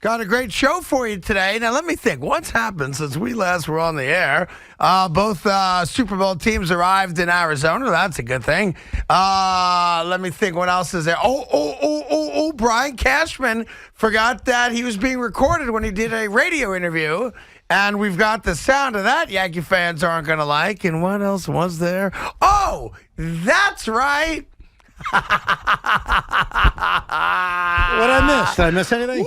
Got a great show for you today. Now, let me think. What's happened since we last were on the air? Both Super Bowl teams arrived in Arizona. That's a good thing. Let me think. What else is there? Oh, Brian Cashman forgot that he was being recorded when he did a radio interview. And we've got the sound of that Yankee fans aren't going to like. And what else was there? Oh, that's right. What I miss? Did I miss anything?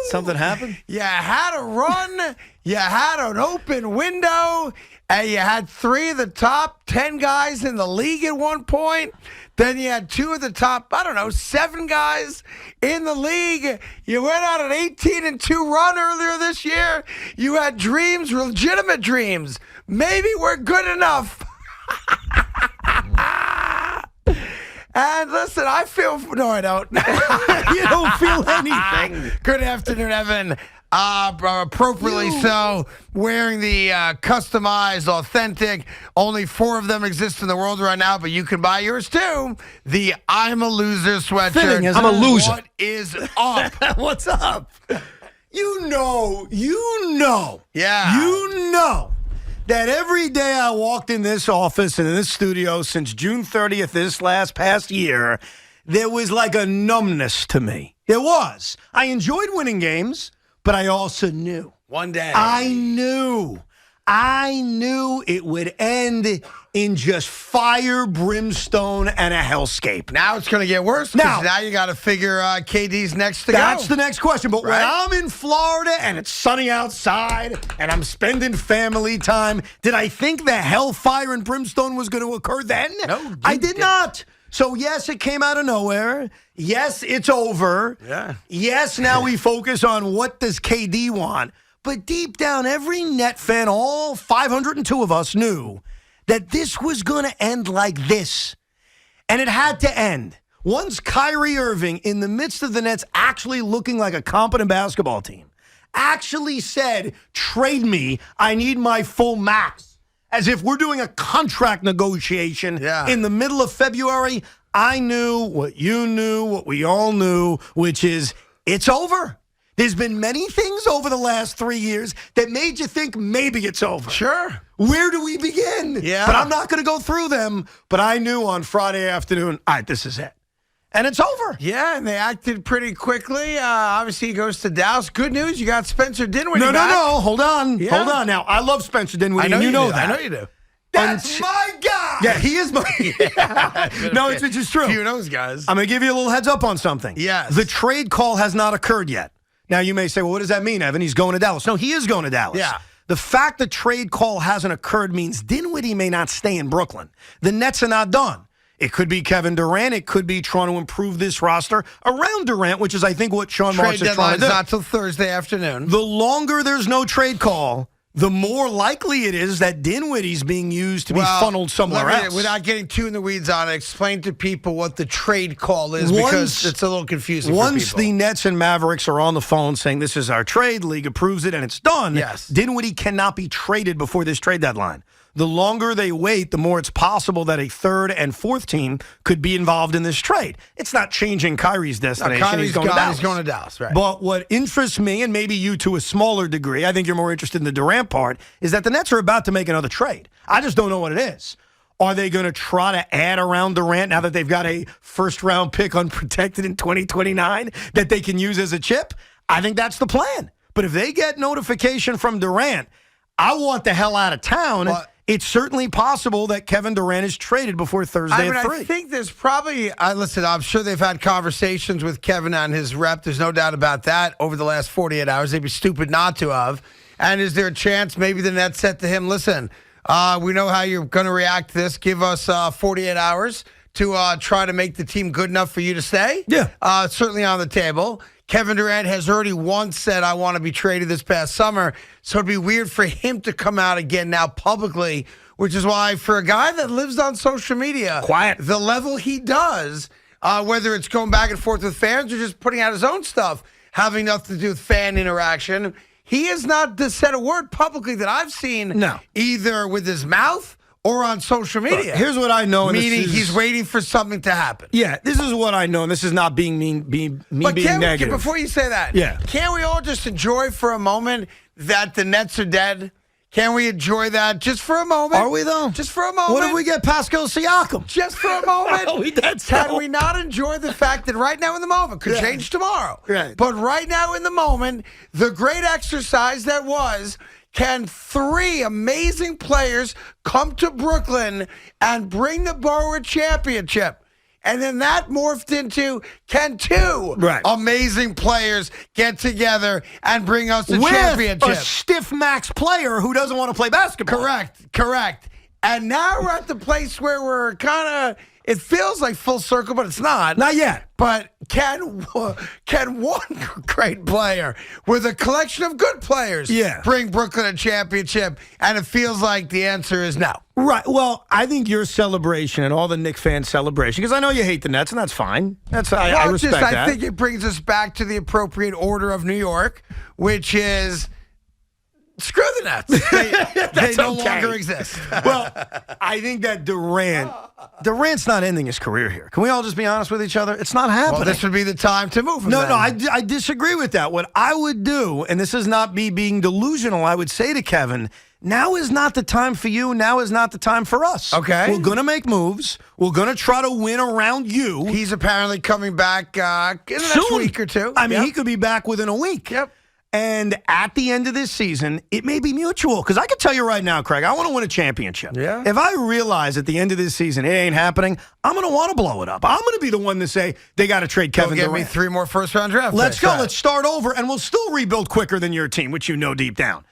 Something happened? You had a run, you had an open window, and you had 3 of the top 10 guys in the league at one point. Then you had 2 of the top, 7 guys in the league. You went on an 18-2 run earlier this year. You had dreams, legitimate dreams. Maybe we're good enough. And listen, I feel... No, I don't. You don't feel anything. Good afternoon, Evan. Appropriately so, wearing the customized, authentic, only 4 of them exist in the world right now, but you can buy yours too. The I'm a Loser sweatshirt. Fitting, I'm a loser. What is up? What's up? You know that every day I walked in this office and in this studio since June 30th this past year, there was like a numbness to me. There was. I enjoyed winning games, but I also knew. One day. I knew it would end in just fire, brimstone, and a hellscape. Now it's going to get worse because now you got to figure KD's next to go. That's the next question. But when I'm in Florida and it's sunny outside and I'm spending family time, did I think the hellfire and brimstone was going to occur then? No, I did not. So, yes, it came out of nowhere. Yes, it's over. Yeah. Yes, now we focus on what does KD want. But deep down, every Net fan, all 502 of us knew that this was going to end like this. And it had to end. Once Kyrie Irving, in the midst of the Nets actually looking like a competent basketball team, actually said, trade me, I need my full max. As if we're doing a contract negotiation in the middle of February, I knew what you knew, what we all knew, which is it's over. There's been many things over the last 3 years that made you think maybe it's over. Sure. Where do we begin? Yeah. But I'm not going to go through them. But I knew on Friday afternoon, all right, this is it. And it's over. Yeah, and they acted pretty quickly. Obviously, he goes to Dallas. Good news, you got Spencer Dinwiddie back. No. Hold on. Yeah. Hold on. Now, I love Spencer Dinwiddie, and you know that. I know you do. That's my guy. Yeah, he is my guy. No, it's just true. Few of those guys. I'm going to give you a little heads up on something. Yes. The trade call has not occurred yet. Now, you may say, well, what does that mean, Evan? He's going to Dallas. No, he is going to Dallas. Yeah. The fact the trade call hasn't occurred means Dinwiddie may not stay in Brooklyn. The Nets are not done. It could be Kevin Durant. It could be trying to improve this roster around Durant, which is, I think, what Sean Marks is trying to do. Not till Thursday afternoon. The longer there's no trade call, the more likely it is that Dinwiddie's being used to be funneled somewhere else. Without getting too in the weeds on it, explain to people what the trade call is because it's a little confusing for people. Once the Nets and Mavericks are on the phone saying this is our trade, league approves it, and it's done, Dinwiddie cannot be traded before this trade deadline. The longer they wait, the more it's possible that a 3rd and 4th team could be involved in this trade. It's not changing Kyrie's destination. He's going to Dallas. He's going to Dallas, right. But what interests me, and maybe you to a smaller degree, I think you're more interested in the Durant part, is that the Nets are about to make another trade. I just don't know what it is. Are they going to try to add around Durant now that they've got a first-round pick unprotected in 2029 that they can use as a chip? I think that's the plan. But if they get notification from Durant, I want the hell out of town. It's certainly possible that Kevin Durant is traded before Thursday at 3. I think there's probably, listen, I'm sure they've had conversations with Kevin on his rep. There's no doubt about that over the last 48 hours. They'd be stupid not to have. And is there a chance maybe the Nets said to him, listen, we know how you're going to react to this. Give us 48 hours to try to make the team good enough for you to stay. Yeah. Certainly on the table. Kevin Durant has already once said, I want to be traded this past summer. So it'd be weird for him to come out again now publicly, which is why for a guy that lives on social media, the level he does, whether it's going back and forth with fans or just putting out his own stuff, having nothing to do with fan interaction, he has not said a word publicly that I've seen either with his mouth or on social media. Here's what I know. Meaning he's waiting for something to happen. Yeah, this is what I know, and this is not being being negative. Before you say that, can't we all just enjoy for a moment that the Nets are dead? Can we enjoy that just for a moment? Are we, though? Just for a moment. What if we get Pascal Siakam? Just for a moment. Can we not enjoy the fact that right now in the moment, could change tomorrow, right? But right now in the moment, the great exercise that was, can 3 amazing players come to Brooklyn and bring the Borough a championship? And then that morphed into, can 2 amazing players get together and bring us a championship? With a stiff max player who doesn't want to play basketball. Correct. And now we're at the place where we're kind of, it feels like full circle, but it's not. Not yet. But can one great player with a collection of good players bring Brooklyn a championship? And it feels like the answer is no. Right. Well, I think your celebration and all the Knicks fans' celebration, because I know you hate the Nets, and that's fine. I respect that. I think it brings us back to the appropriate order of New York, which is, screw the Nets. They no longer exist. Well, I think that Durant's not ending his career here. Can we all just be honest with each other? It's not happening. Well, this would be the time to move him. No, I disagree with that. What I would do, and this is not me being delusional, I would say to Kevin, now is not the time for you. Now is not the time for us. Okay. We're going to make moves. We're going to try to win around you. He's apparently coming back in the next week or two. I mean, he could be back within a week. Yep. And at the end of this season, it may be mutual. Because I can tell you right now, Craig, I want to win a championship. Yeah. If I realize at the end of this season it ain't happening, I'm going to want to blow it up. I'm going to be the one to say they got to trade Kevin Durant. Give me 3 more first-round draft Let's picks. go. Let's start over, and we'll still rebuild quicker than your team, which you know deep down.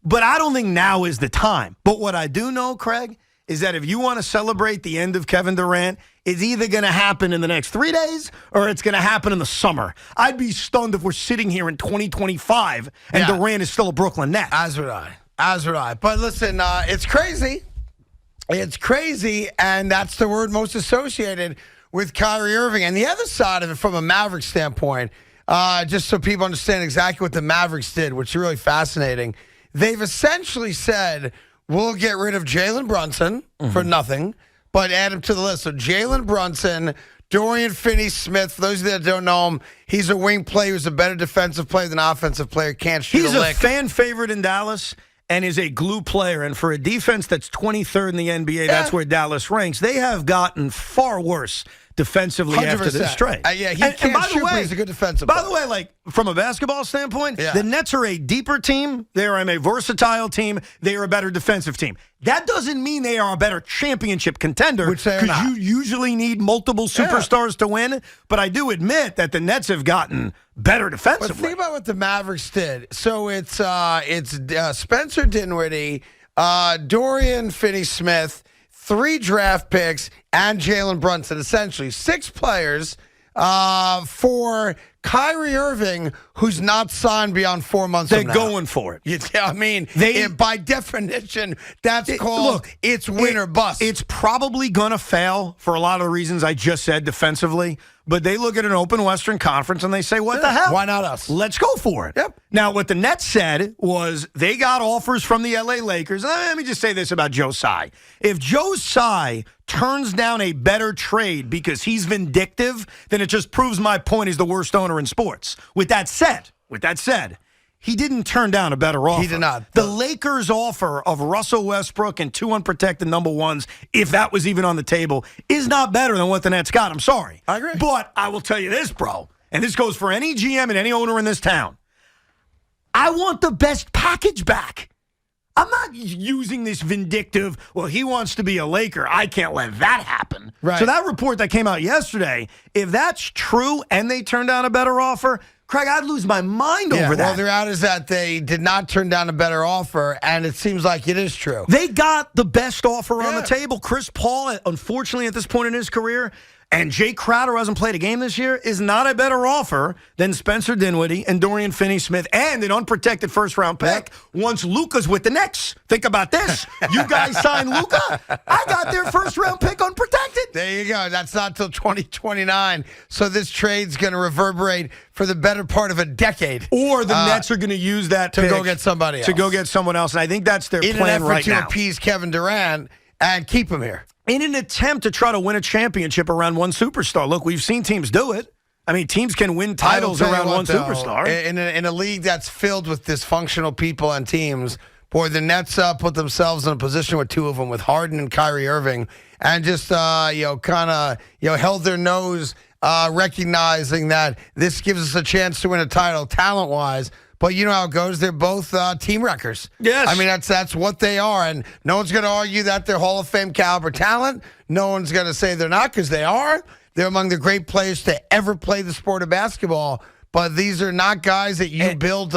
But I don't think now is the time. But what I do know, Craig, is that if you want to celebrate the end of Kevin Durant, it's either going to happen in the next 3 days or it's going to happen in the summer. I'd be stunned if we're sitting here in 2025 and Durant is still a Brooklyn Net. As would I. But listen, it's crazy. It's crazy, and that's the word most associated with Kyrie Irving. And the other side of it from a Mavericks standpoint, just so people understand exactly what the Mavericks did, which is really fascinating, they've essentially said, we'll get rid of Jalen Brunson for nothing, but add him to the list. So Jalen Brunson, Dorian Finney-Smith, for those of you that don't know him, he's a wing player who's a better defensive player than offensive player, can't shoot a lick. He's a fan favorite in Dallas and is a glue player. And for a defense that's 23rd in the NBA, that's where Dallas ranks. They have gotten far worse defensively 100%. After this trade. He can't shoot, but he's a good defensive player. By the way, like from a basketball standpoint, the Nets are a deeper team. They are a versatile team. They are a better defensive team. That doesn't mean they are a better championship contender, because you usually need multiple superstars to win. But I do admit that the Nets have gotten better defensively. But think about what the Mavericks did. So it's Spencer Dinwiddie, Dorian Finney-Smith, 3 draft picks, and Jalen Brunson, essentially 6 players for Kyrie Irving, who's not signed beyond 4 months from now. They're going for it. I mean, by definition, that's called it's win or bust. It's probably going to fail for a lot of the reasons I just said defensively, but they look at an open Western Conference and they say, what the hell? Why not us? Let's go for it. Yep. Now, what the Nets said was they got offers from the LA Lakers. And let me just say this about Joe Tsai. If Joe Tsai turns down a better trade because he's vindictive, then it just proves my point he's the worst owner in sports. With that said, he didn't turn down a better offer. He did not. The Lakers' offer of Russell Westbrook and 2 unprotected number ones, if that was even on the table, is not better than what the Nets got. I'm sorry. I agree. But I will tell you this, bro, and this goes for any GM and any owner in this town. I want the best package back. I'm not using this vindictive, well, he wants to be a Laker. I can't let that happen. Right. So that report that came out yesterday, if that's true and they turned down a better offer, Craig, I'd lose my mind over that. Well, the reality is that they did not turn down a better offer, and it seems like it is true. They got the best offer on the table. Chris Paul, unfortunately, at this point in his career, and Jay Crowder, who hasn't played a game this year, is not a better offer than Spencer Dinwiddie and Dorian Finney-Smith and an unprotected first-round pick once Luka's with the Knicks. Think about this. You guys signed Luka. I got their first-round pick unprotected. There you go. That's not till 2029. So this trade's going to reverberate for the better part of a decade. Or the Nets are going to use that to pick go get somebody else. To go get someone else. And I think that's their plan right now. In an effort to appease Kevin Durant. and keep him here. In an attempt to try to win a championship around one superstar. Look, we've seen teams do it. I mean, teams can win titles around one superstar. In a league that's filled with dysfunctional people and teams, boy, the Nets put themselves in a position with two of them, with Harden and Kyrie Irving, and just held their nose, recognizing that this gives us a chance to win a title talent-wise. But you know how it goes. They're both team wreckers. Yes. I mean, that's what they are. And no one's going to argue that they're Hall of Fame caliber talent. No one's going to say they're not, because they are. They're among the great players to ever play the sport of basketball. But these are not guys that you build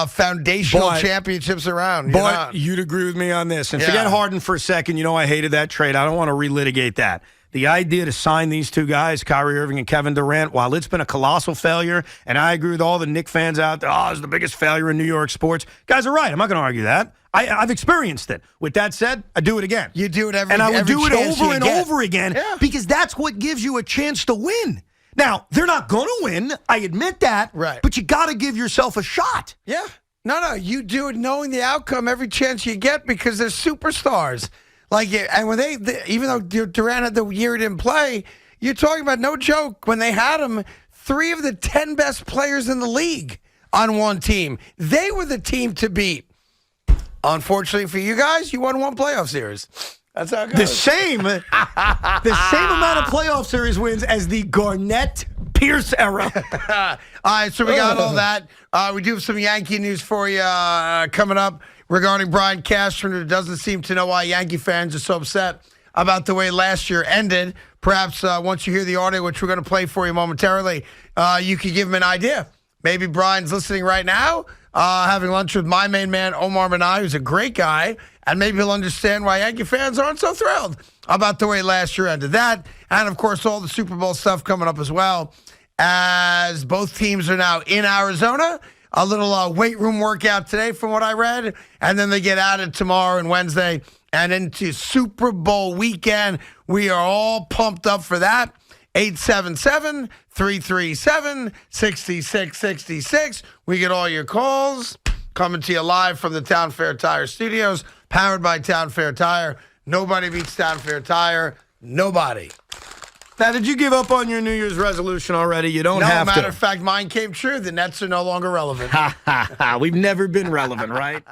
foundational championships around. But you'd agree with me on this. And forget Harden for a second. You know I hated that trade. I don't want to relitigate that. The idea to sign these two guys, Kyrie Irving and Kevin Durant, while it's been a colossal failure, and I agree with all the Knicks fans out there, it's the biggest failure in New York sports. Guys are right. I'm not going to argue that. I've experienced it. With that said, I do it again. You do it every And I would do it over and get. over again because that's what gives you a chance to win. Now, they're not going to win. I admit that. Right. But you got to give yourself a shot. Yeah. No. You do it knowing the outcome every chance you get, because they're superstars. And when even though Durant had the year he didn't play, you're talking about, no joke, when they had him, 3 of the 10 best players in the league on one team. They were the team to beat. Unfortunately for you guys, you won one playoff series. That's how it goes. The same amount of playoff series wins as the Garnett-Pierce era. All right, so we got all that. We do have some Yankee news for you coming up regarding Brian Cashman, who doesn't seem to know why Yankee fans are so upset about the way last year ended. Perhaps once you hear the audio, which we're going to play for you momentarily, you could give him an idea. Maybe Brian's listening right now, having lunch with my main man, Omar Minai, who's a great guy, and maybe he'll understand why Yankee fans aren't so thrilled about the way last year ended. That, and of course, all the Super Bowl stuff coming up as well, as both teams are now in Arizona. A little weight room workout today from what I read, and then they get at it tomorrow and Wednesday and into Super Bowl weekend. We are all pumped up for that. 877-337-6666. We get all your calls. Coming to you live from the Town Fair Tire Studios, powered by Town Fair Tire. Nobody beats Town Fair Tire. Nobody. Now, did you give up on your New Year's resolution already? You don't have to. No, matter of fact, mine came true. The Nets are no longer relevant. We've never been relevant, right?